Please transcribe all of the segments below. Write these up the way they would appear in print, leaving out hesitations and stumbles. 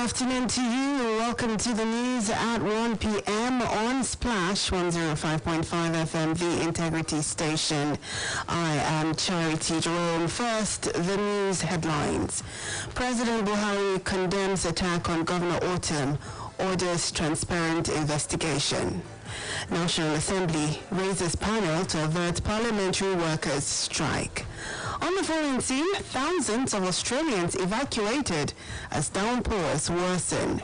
afternoon to you. Welcome to the news at 1 p.m. on Splash 105.5 FM, the Integrity Station. I am Charity Jerome. First, the news headlines. President Buhari condemns attack on Governor Autumn, orders transparent investigation. National Assembly raises panel to avert parliamentary workers' strike. On the foreign scene, thousands of Australians evacuated as downpours worsen.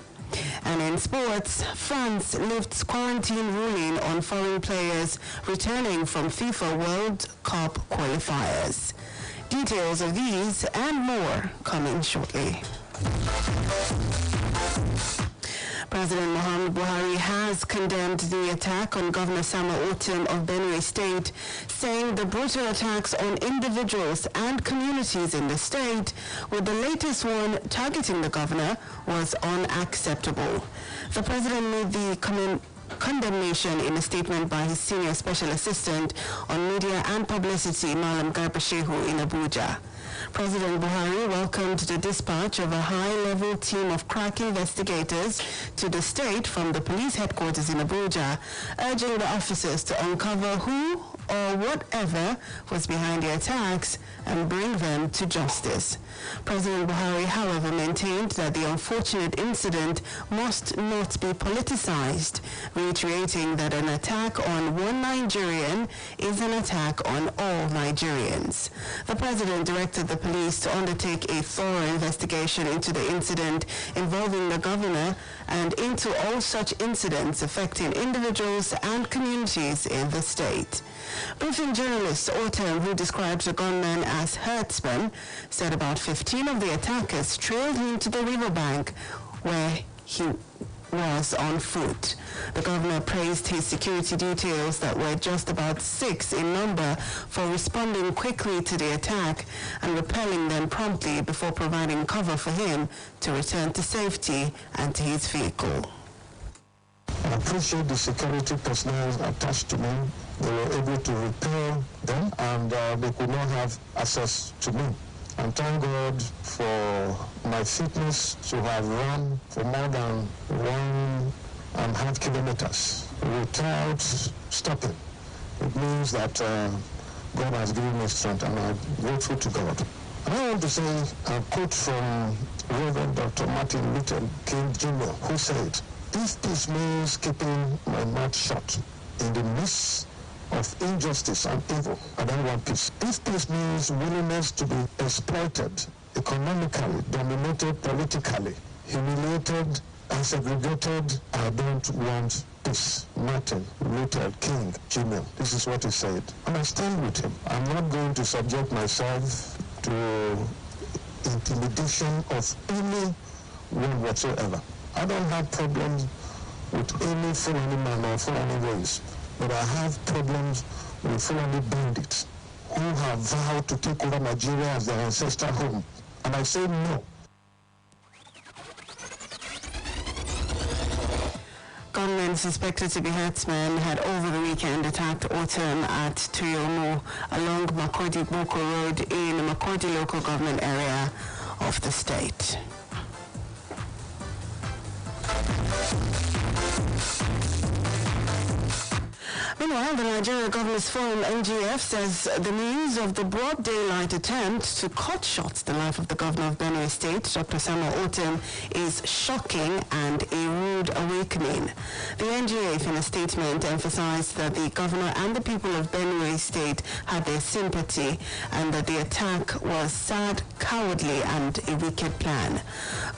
And in sports, France lifts quarantine ruling on foreign players returning from FIFA World Cup qualifiers. Details of these and more coming shortly. President Muhammadu Buhari has condemned the attack on Governor Samuel Ortom of Benue State, saying the brutal attacks on individuals and communities in the state, with the latest one targeting the governor, was unacceptable. The president made the condemnation in a statement by his senior special assistant on media and publicity, Malam Garba Shehu, in Abuja. President Buhari welcomed the dispatch of a high-level team of crack investigators to the state from the police headquarters in Abuja, urging the officers to uncover who or whatever was behind the attacks and bring them to justice. President Buhari, however, maintained that the unfortunate incident must not be politicized, reiterating that an attack on one Nigerian is an attack on all Nigerians. The president directed the police to undertake a thorough investigation into the incident involving the governor and into all such incidents affecting individuals and communities in the state. Briefing journalist Autumn, who describes the gunman as herdsmen, said about 15 of the attackers trailed him to the riverbank where he was on foot. The governor praised his security details that were just about 6 in number for responding quickly to the attack and repelling them promptly before providing cover for him to return to safety and to his vehicle. I appreciate the security personnel attached to me. They were able to repel them and they could not have access to me. And thank God for my fitness to have run for more than 1.5 kilometers without stopping. It means that God has given me strength, and I'm grateful to God. And I want to say a quote from Reverend Dr. Martin Luther King Jr., who said, "If peace means keeping my mouth shut in the midst of injustice and evil, I don't want peace. If peace means willingness to be exploited, economically, dominated politically, humiliated and segregated, I don't want peace." Martin Luther King Jr. This is what he said. And I stand with him. I'm not going to subject myself to intimidation of anyone whatsoever. I don't have problems with any Fulani man or Fulani race, but I have problems with Fulani bandits who have vowed to take over Nigeria as their ancestral home. And I say no. Gunmen suspected to be herdsmen had over the weekend attacked Autumn at Tuyomo along Makurdi-Boko Road in the Makurdi local government area of the state. Meanwhile, the Nigeria Governors Forum, NGF, says the news of the broad daylight attempt to cut short the life of the governor of Benue State, Dr. Samuel Ortom, is shocking and a rude awakening. The NGF, in a statement, emphasized that the governor and the people of Benue State had their sympathy and that the attack was sad, cowardly, and a wicked plan.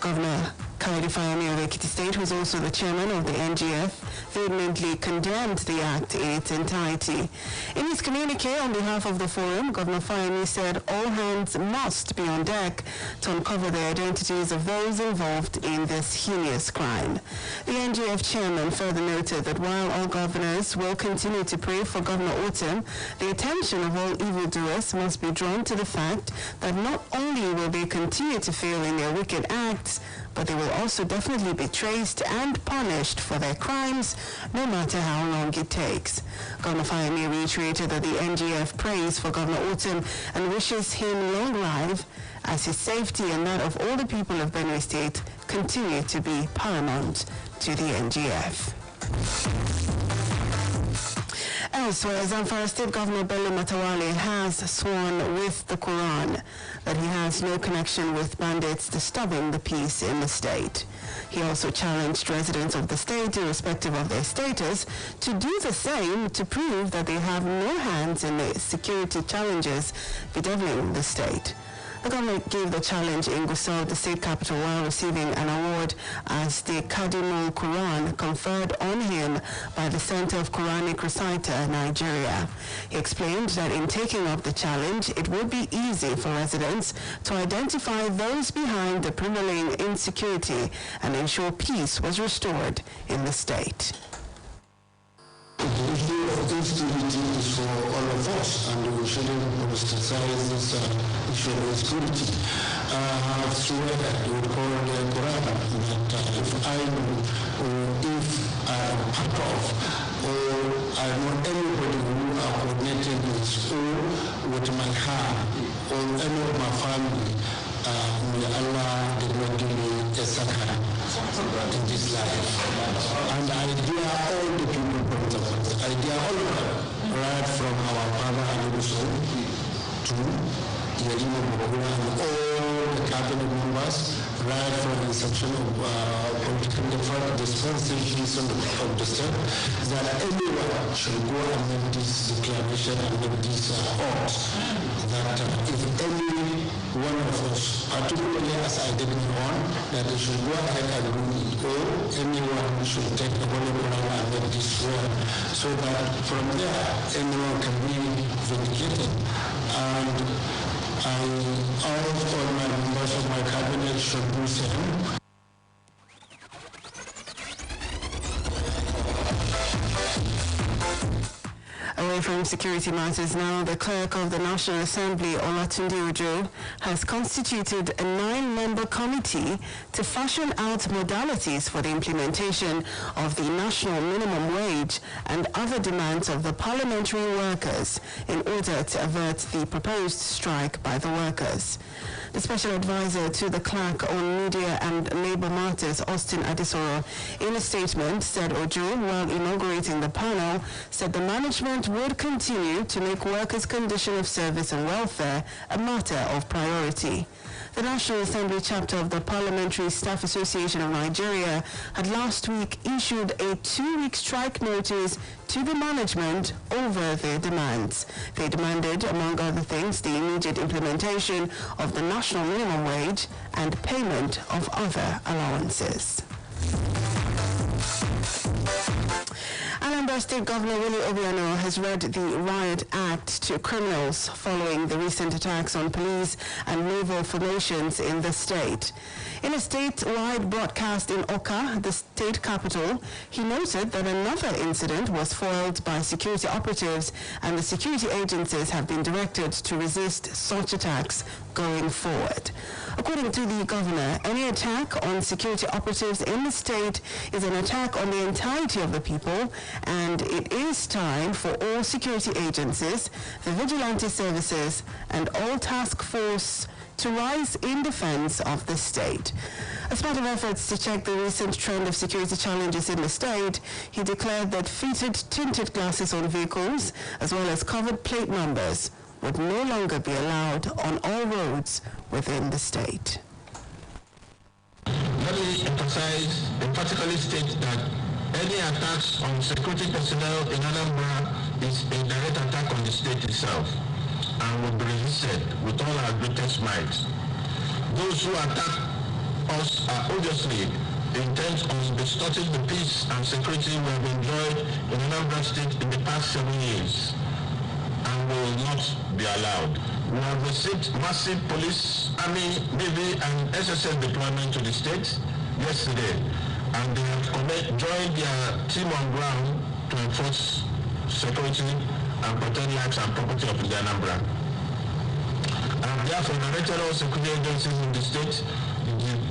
Governor Charity Jerome of Ekiti State, who is also the chairman of the NGF, vehemently condemned the act in its entirety. In his communique on behalf of the forum, Governor Fayemi said all hands must be on deck to uncover the identities of those involved in this heinous crime. The NGF chairman further noted that while all governors will continue to pray for Governor Ortom, the attention of all evildoers must be drawn to the fact that not only will they continue to fail in their wicked acts, but they will also definitely be traced and punished for their crimes, no matter how long it takes. Governor Fayemi reiterated that the NGF prays for Governor Ortom and wishes him long life as his safety and that of all the people of Benue State continue to be paramount to the NGF. Elsewhere, Zamfara State Governor Bello Matawalle has sworn with the Quran that he has no connection with bandits disturbing the peace in the state. He also challenged residents of the state, irrespective of their status, to do the same to prove that they have no hands in the security challenges bedeviling the state. The government gave the challenge in Gusau, the state capital, while receiving an award as the Cardinal Quran conferred on him by the Center of Quranic Reciter, Nigeria. He explained that in taking up the challenge, it would be easy for residents to identify those behind the prevailing insecurity and ensure peace was restored in the state. The issue of insecurity is for all of us, and we shouldn't ostracize this issue of insecurity. I have sworn with the Quran that if I know, or if I am part of, or I know anybody who are connected with, or with my heart, or any of my family, may Allah did not give me a second in this life. And I dare all the people from the world, I dare all of them, right from our father Alibuso to Yelimo Bogula and all the cabinet members, right from the section of political dispensations of the state, that everyone should go and make this declaration and make this oath, that if any one of us, particularly as I did on, that they should go ahead and do it, or anyone should take the Holy Quran and make this swear, so that from there anyone can be vindicated. And I urge all my members of my cabinet should do the same. Away from security matters now, the clerk of the National Assembly, Olatunde Ojo, has constituted a 9-member committee to fashion out modalities for the implementation of the national minimum wage and other demands of the parliamentary workers in order to avert the proposed strike by the workers. The special advisor to the clerk on media and labor matters, Austin Adesoro, in a statement said Ojo, while inaugurating the panel, said the management would continue to make workers' condition of service and welfare a matter of priority. The National Assembly chapter of the Parliamentary Staff Association of Nigeria had last week issued a 2-week strike notice to the management over their demands. They demanded, among other things, the immediate implementation of the national minimum wage and payment of other allowances. Anambra State Governor Willie Obiano has read the Riot Act to criminals following the recent attacks on police and naval formations in the state. In a statewide broadcast in Oka, the state capital, he noted that another incident was foiled by security operatives and the security agencies have been directed to resist such attacks going forward. According to the governor, any attack on security operatives in the state is an attack on the entirety of the people, and it is time for all security agencies, the vigilante services, and all task force to rise in defense of the state. As part of efforts to check the recent trend of security challenges in the state, he declared that fitted tinted glasses on vehicles, as well as covered plate numbers, would no longer be allowed on all roads within the state. Let me emphasize and particularly state that any attacks on security personnel in Anambra is a direct attack on the state itself and will be resisted with all our greatest might. Those who attack us are obviously intent on distorting the peace and security we have enjoyed in Anambra State in the past 7 years and will not be allowed. We have received massive police, army, navy, and SSS deployment to the state yesterday, and they have joined their team on ground to enforce security and protect lives and property of the Anambra. And therefore, narrated all security agencies in the state,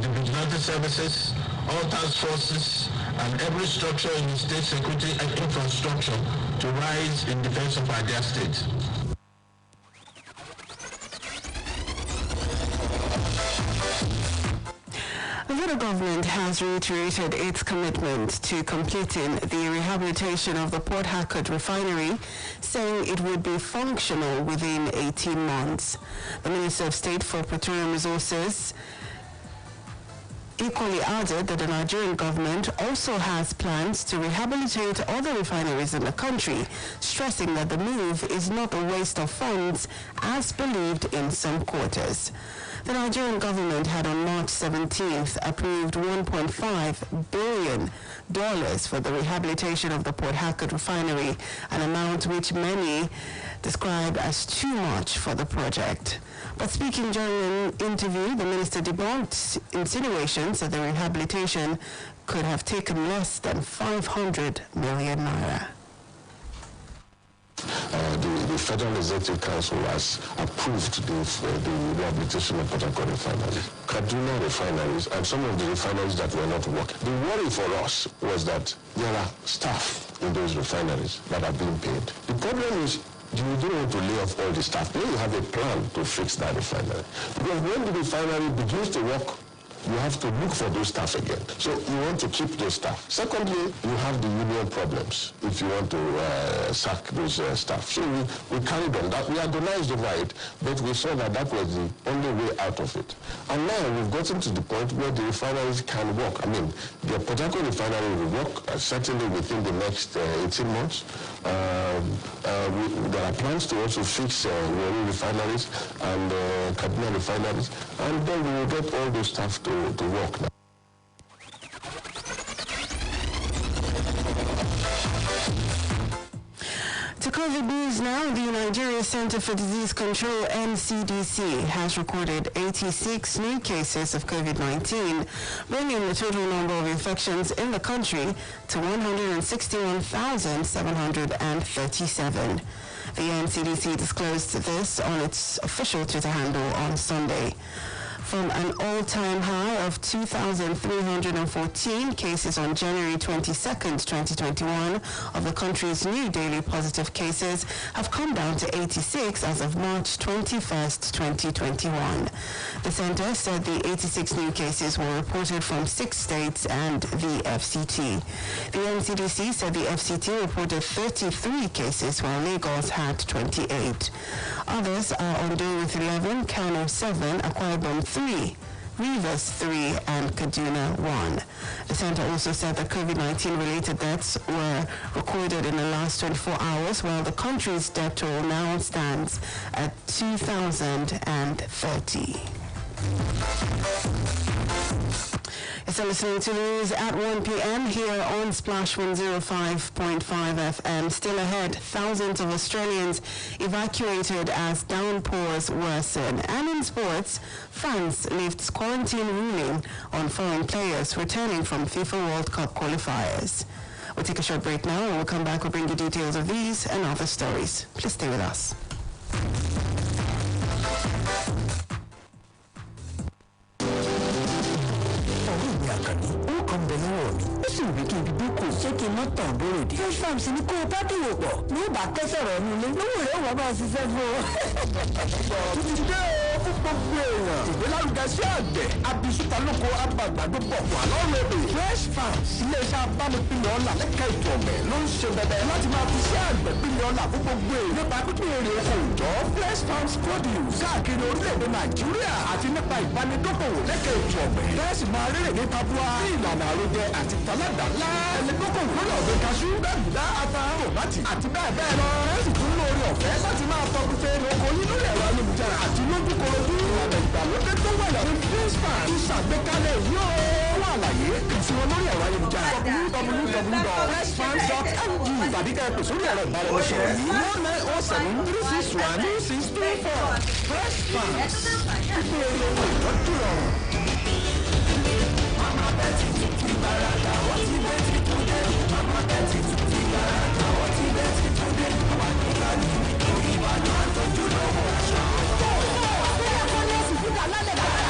the vigilante services, all task forces, and every structure in the state security and infrastructure to rise in defense of our dear state. Ghana government has reiterated its commitment to completing the rehabilitation of the Port Harcourt refinery, saying it would be functional within 18 months. The Minister of State for Petroleum Resources equally added that the Nigerian government also has plans to rehabilitate other refineries in the country, stressing that the move is not a waste of funds as believed in some quarters. The Nigerian government had on March 17th approved $1.5 billion for the rehabilitation of the Port Harcourt refinery, an amount which many described as too much for the project. But speaking during an interview, the minister debunked insinuations that the rehabilitation could have taken less than 500 million naira. The Federal Executive Council has approved the rehabilitation of Port Harcourt refinery, Kaduna refineries, and some of the refineries that were not working. The worry for us was that there are staff in those refineries that are being paid. The problem is you don't want to lay off all the staff. Then you have a plan to fix that refinery. Because when the refinery begins to work, you have to look for those staff again. So you want to keep those staff. Secondly, you have the union problems if you want to sack those staff. So we carried on that. We agonized over it, but we saw that that was the only way out of it. And now we've gotten to the point where the refineries can work. I mean, the Port Harcourt refinery will work certainly within the next 18 months. There are plans to also fix Warri refineries and Kaduna refineries, and then we will get all those staff to work now. To COVID news now, the Nigeria Center for Disease Control, NCDC, has recorded 86 new cases of COVID-19, bringing the total number of infections in the country to 161,737. The NCDC disclosed this on its official Twitter handle on Sunday. From an all-time high of 2,314 cases on January 22nd, 2021, of the country's new daily positive cases have come down to 86 as of March 21st, 2021. The center said the 86 new cases were reported from 6 states and the FCT. The NCDC said the FCT reported 33 cases while Lagos had 28. Others are Ondo with 11, Kano 7, Akwa Ibom 3, Rivers 3, and Kaduna 1. The center also said that COVID-19 related deaths were recorded in the last 24 hours, while the country's death toll now stands at 2,030. You're listening to news at 1 p.m. here on Splash 105.5 FM. Still ahead, thousands of Australians evacuated as downpours worsen. And in sports, France lifts quarantine ruling on foreign players returning from FIFA World Cup qualifiers. We'll take a short break now, and we'll come back. We'll bring you details of these and other stories. Please stay with us. Fresh Farms ní kó o bá dòwò pọ̀ ní ìbá kẹsọ̀rọ̀ ọ̀nù ilé lówó rẹ̀ wọ́n bá ṣiṣẹ́ fún ọ. Tuntun dé o fún gbogbo èèyàn. Ìgbélárugẹ sí àgbẹ̀ abisuta lóko abàgbàdo pọ̀ wà lọ́rùn èdè. Fresh Farms iléeṣẹ́ abánipínlẹ̀ ọ̀la lẹ́ka ètò ọ̀gbẹ̀ ló ń ṣe bẹ̀bẹ̀ láti máa fi sí àgbẹ̀ pínlẹ̀ ọ̀la fún gbogbo èèyàn. Nípa pípín èrè oko òòjọ́ Fresh Farms produce káàkiri orílẹ̀-èdè Nàìjíríà àti nípa ìbánidókòwò lẹ́ka ètò ọ̀gbẹ̀. Fẹ́ẹ̀sì máa rírè ní tabua sí ìlànà àròjẹ àti tọ́ládà ńlá. Ẹlẹ́gbọ́kọ̀ lórí ọ̀gbẹ́ kaṣú gbàgbá ata tòmátì àti bẹ́ẹ̀ bẹ́ẹ̀ lọ. Fẹ́ẹ̀sì tún lórí ọ̀fẹ́ láti máa tọpinpin oko yín lórí ẹ̀rọ ayélujára àti lójúkorojú. Ìlànà ìgbàlódé tó wà lórí Fresh Farms ìṣàgbékalẹ̀ yóò wà àlàyé kàn sí wọn lórí ẹ̀rọ ayélujára www.freshfarms.ng tàbí ká ẹ pè sórí ẹ̀rọ ìbáraẹnisọ̀rọ̀ yìí 1907-362-4. Fresh Farms ìpè èrè owó ìtọ́jú rọrùn. Mama Betty ti baraka wọ́n ti Betty today. Mama Betty ti baraka wọ́n ti Betty today. Wà nígbà ní nítorí ìbàdàn àtọ́jú lọ́wọ́ aṣọ. Bẹ́ẹ̀ kọ́ ní ẹ̀sìn fúnra lálẹ́ bàbá.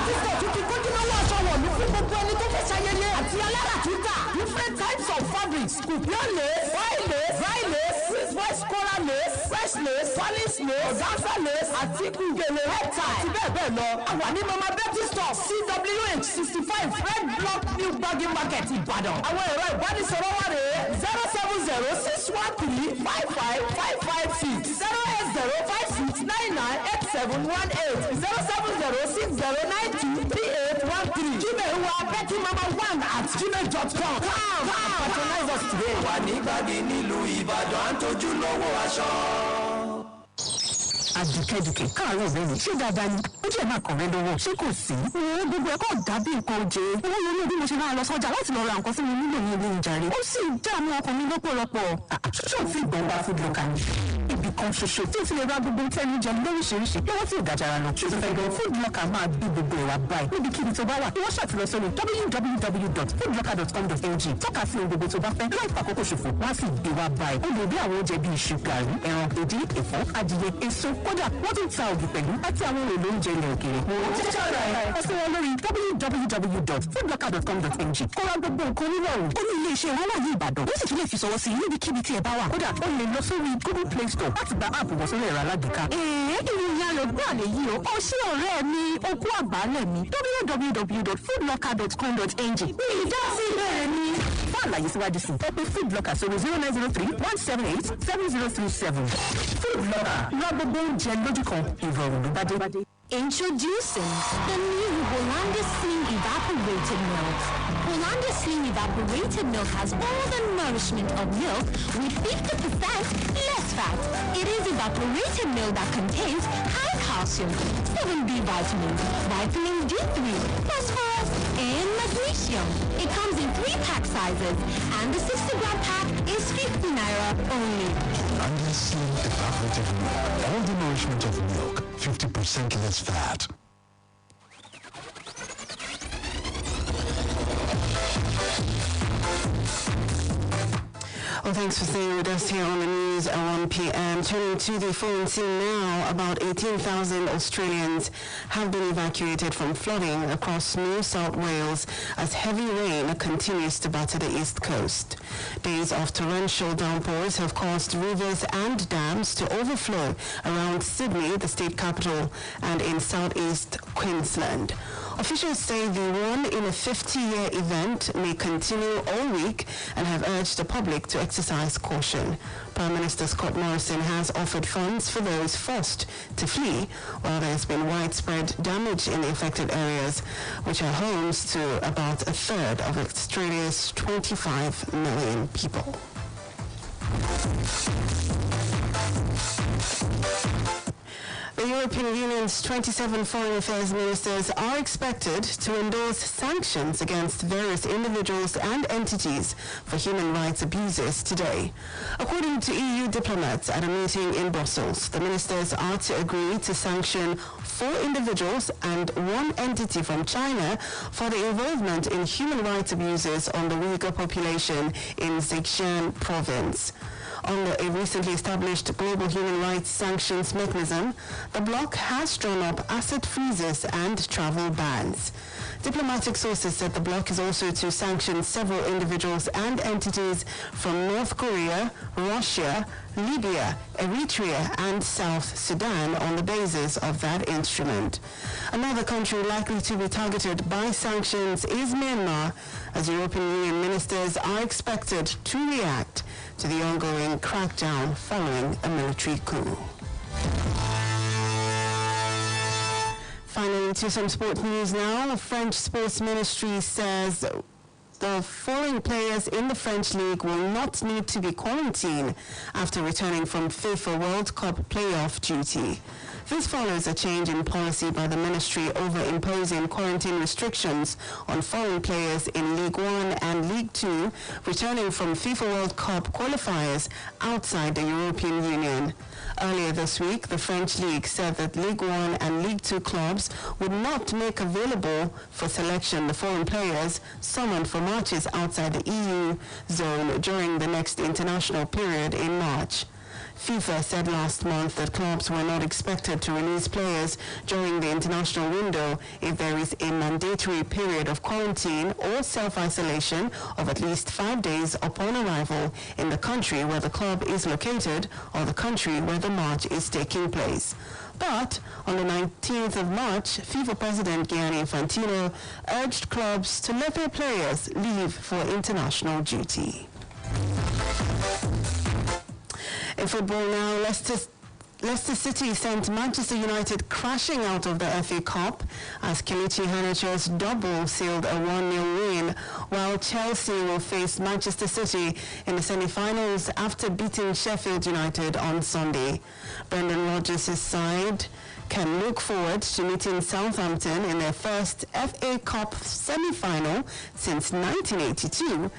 Títọ̀ tún ti kójú lọ́wọ́ aṣọ wọ̀ ní fún gbogbo ẹni tó fẹ́ ṣayẹyẹ àti alára títà. Different types of of fabrics, couture lace, wide lace, dry lace, Swiss voice collar lace, fresh lace, polish lace, organza lace, àtíkù, gèlè, headtie, àti bẹ́ẹ̀ bẹ́ẹ̀ lọ. Àwa ní Mama Betty Store, CWH 65 Red Block New Bagging Market Ìbàdàn. Àwọn ẹ̀rọ ìbánisọ̀rọ̀ wà rèé 070-613-55556 080-5699-8718 070-6092-3813. Gmail wa bettymama1@gmail.com. Come patronize us today. Wà ní gbàgì nílùú Ìbàdàn à ń tójú lówó aṣọ. Àdùkẹ́dùkẹ́ káàárọ̀ ọ̀rẹ́ mi ṣé dáadáa ni ó jẹ́ máa kàn rẹ lọ́wọ́ ṣé kò sí. Òun gbogbo ẹ̀kọ́ dàbí nǹkan oje. Owó yẹn ní bí mo ṣe máa lọ sọ́jà láti lọ ra nǹkan tí mo nílò ní ilé ìjàre. Ó sì dààmú ọkàn mi lọ́pọ̀lọpọ̀. Ṣé o fi gbọ̀ngbà food locker ni? Ibì kan ṣoṣo tí o ti lè ra gbogbo tẹ́nu jẹ lóríṣiríṣi lọ́wọ́ tí ò dájára lọ. Ṣé o fẹ́ gan food locker máa bí gbogbo ìwà báyìí níbikíbi tó bá wà. Ìwọ́n ṣàtìlọ sórí www.foodlocker.com.ng tọ́ka sí ohun gbogbo tó bá fẹ́ láì fàkókò ṣòfò wá sí ìgbé wa báyìí. O lè rí àwọn oúnjẹ bíi iṣu, gàrí, ẹran, èdè, ẹ̀fọ́, adìyẹ, èso, kódà wọ́n tún ta ògì pẹ̀lú àti àwọn èlò oúnjẹ ilẹ̀ òkèèrè. Ẹ sí wọn lórí www.foodlocker.com.ng kó ra gbogbo nǹkan onírọ̀rùn. Ó ní ilé iṣẹ́ wọn wà ní Ìbàdàn. Ó sì tún lè fi ṣọwọ́ sí níbikíbi tí ẹ bá wà. Kódà ó lè lọ sórí Google Play Store láti gba áàpù wọ sórí ẹ̀rọ alágbèéká. Ìròyìn ayọ̀ gbọ́ àlè yìí o. Ó ṣé ọ̀rẹ́ mi okú àgbálẹ̀ mi www.foodlocker.com.ng. Ìdásílẹ̀ mi. Fún àlàyé síwájú sí ẹ pé Foodlocker sórí 0903-178-7037. Foodlocker ra gbogbo oúnjẹ lójú kan ìrọ̀rùn ló bá dé. Introducing the new Hollandia Slim Evaporated Milk. Hollandia Slim Evaporated Milk has all the nourishment of milk with 50% less fat. It is evaporated milk that contains high calcium, 7B vitamins, vitamin D3, phosphorus, and magnesium. It comes in 3-pack sizes, and the 60-gram pack is 50 naira only. Hollandia Slim Evaporated Milk. All the nourishment of milk. 50% less fat. Well, thanks for staying with us here on the news at 1 p.m. Turning to the phone scene now, about 18,000 Australians have been evacuated from flooding across New South Wales as heavy rain continues to batter the east coast. Days of torrential downpours have caused rivers and dams to overflow around Sydney, the state capital, and in southeast Queensland. Officials say the one-in-a-50-year event may continue all week and have urged the public to exercise caution. Prime Minister Scott Morrison has offered funds for those forced to flee, while there has been widespread damage in the affected areas, which are homes to about a third of Australia's 25 million people. The European Union's 27 foreign affairs ministers are expected to endorse sanctions against various individuals and entities for human rights abuses today. According to EU diplomats at a meeting in Brussels, the ministers are to agree to sanction 4 individuals and 1 entity from China for the involvement in human rights abuses on the Uyghur population in Xinjiang province. Under a recently established global human rights sanctions mechanism, the bloc has drawn up asset freezes and travel bans. Diplomatic sources said the bloc is also to sanction several individuals and entities from North Korea, Russia, Libya, Eritrea, and South Sudan on the basis of that instrument. Another country likely to be targeted by sanctions is Myanmar, as European Union ministers are expected to react to the ongoing crackdown following a military coup. Finally, to some sport news now. The French Sports Ministry says the foreign players in the French League will not need to be quarantined after returning from FIFA World Cup playoff duty. This follows a change in policy by the ministry over imposing quarantine restrictions on foreign players in League One and League Two returning from FIFA World Cup qualifiers outside the European Union. Earlier this week, the French League said that League One and League Two clubs would not make available for selection the foreign players summoned for matches outside the EU zone during the next international period in March. FIFA said last month that clubs were not expected to release players during the international window if there is a mandatory period of quarantine or self-isolation of at least 5 days upon arrival in the country where the club is located or the country where the match is taking place. But on the 19th of March, FIFA President Gianni Infantino urged clubs to let their players leave for international duty. In football now, Leicester City sent Manchester United crashing out of the FA Cup as Kelechi Iheanacho's double sealed a 1-0 win, while Chelsea will face Manchester City in the semi-finals after beating Sheffield United on Sunday. Brendan Rodgers' side can look forward to meeting Southampton in their first FA Cup semi-final since 1982.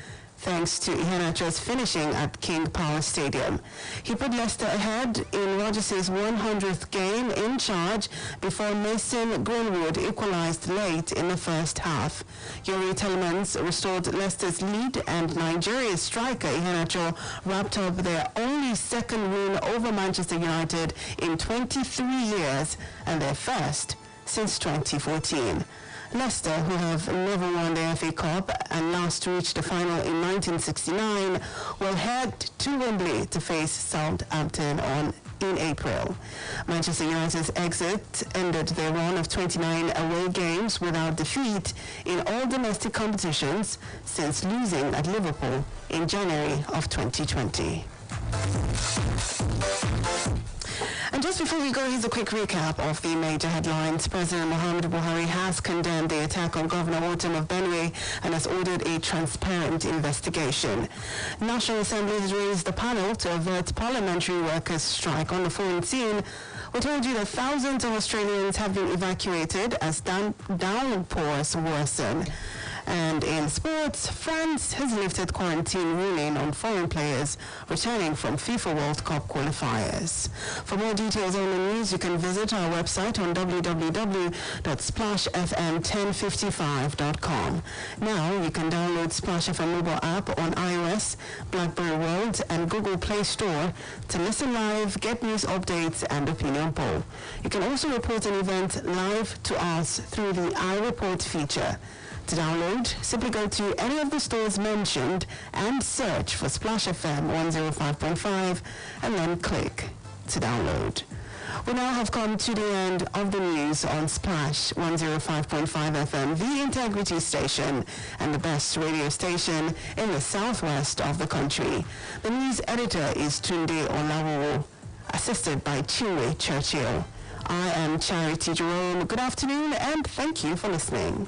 Thanks to Iheanacho's finishing at King Power Stadium. He put Leicester ahead in Rodgers' 100th game in charge before Mason Greenwood equalised late in the first half. Yuri Telemans restored Leicester's lead, and Nigeria's striker Iheanacho wrapped up their only second win over Manchester United in 23 years and their first since 2014. Leicester, who have never won the FA Cup and last reached the final in 1969, will head to Wembley to face Southampton in April. Manchester United's exit ended their run of 29 away games without defeat in all domestic competitions since losing at Liverpool in January of 2020. And just before we go, here's a quick recap of the major headlines. President Muhammadu Buhari has condemned the attack on Governor Otom of Benue and has ordered a transparent investigation. National Assembly has raised the panel to avert parliamentary workers' strike. On the phone scene, we told you that thousands of Australians have been evacuated as downpours worsen. And in sports, France has lifted quarantine ruling on foreign players returning from FIFA World Cup qualifiers. For more details on the news, you can visit our website on www.splashfm1055.com. Now you can download Splash FM mobile app on iOS, BlackBerry World, and Google Play Store to listen live, get news updates, and opinion poll. You can also report an event live to us through the iReport feature. To download, simply go to any of the stores mentioned and search for Splash FM 105.5 and then click to download. We now have come to the end of the news on Splash 105.5 FM, the integrity station and the best radio station in the southwest of the country. The news editor is Tunde Olawo, assisted by Chinwe Churchill. I am Charity Jerome. Good afternoon and thank you for listening.